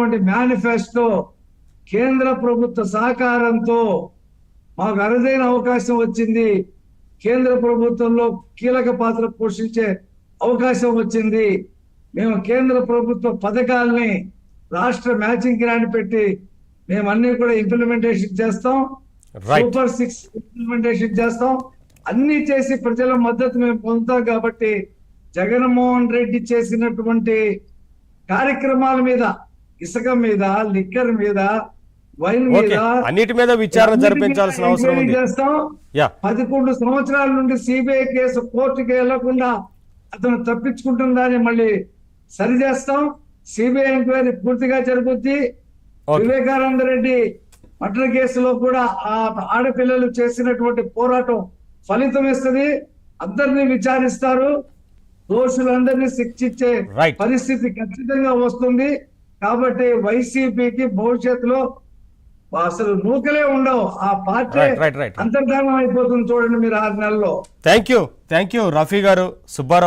ఇచ్చినటువంటి మేనిఫెస్టో కేంద్ర ప్రభుత్వ సహకారంతో మాకు అరుదైన అవకాశం వచ్చింది. కేంద్ర ప్రభుత్వంలో కీలక పాత్ర పోషించే అవకాశం వచ్చింది. మేము కేంద్ర ప్రభుత్వ పథకాలని రాష్ట్ర మ్యాచింగ్ గ్రాంట్ పెట్టి మేము అన్ని కూడా ఇంప్లిమెంటేషన్ చేస్తాం. సూపర్ 6 ఇంప్లిమెంటేషన్ చేస్తాం. అన్ని చేసి ప్రజల మద్దతు మేము పొందుతాం. కాబట్టి జగన్మోహన్ రెడ్డి చేసినటువంటి కార్యక్రమాల మీద, ఇసుక మీద, లిక్కర్ మీద, వైన్ మీద, అన్నిటి మీద విచారణ జరిపించాల్సిన అవసరం ఉంది. చేస్తాం. 11 సంవత్సరాల నుండి సిబిఐ కేసు కోర్టుకి వెళ్లకుండా అతను తప్పించుకుంటుందని మళ్ళీ సరి చేస్తాం. సిబిఐ ఎంక్వైరీ పూర్తిగా జరుగుద్ది. వివేకానంద రెడ్డి మర్డర్ కేసులో కూడా ఆ ఆడపిల్లలు చేసినటువంటి పోరాటం ఫలితం ఇస్తుంది. అందరినీ విచారిస్తారు. దోషులందరినీ శిక్షించే పరిస్థితి ఖచ్చితంగా వస్తుంది. కాబట్టి వైసీపీకి భవిష్యత్తులో అసలు నూకలే ఉండవు. ఆ పార్టీ అంతర్ధానం అయిపోతుంది. చూడండి మీరు 6 నెలల్లో. థ్యాంక్ యూ రఫీ గారు. సుబ్బారావు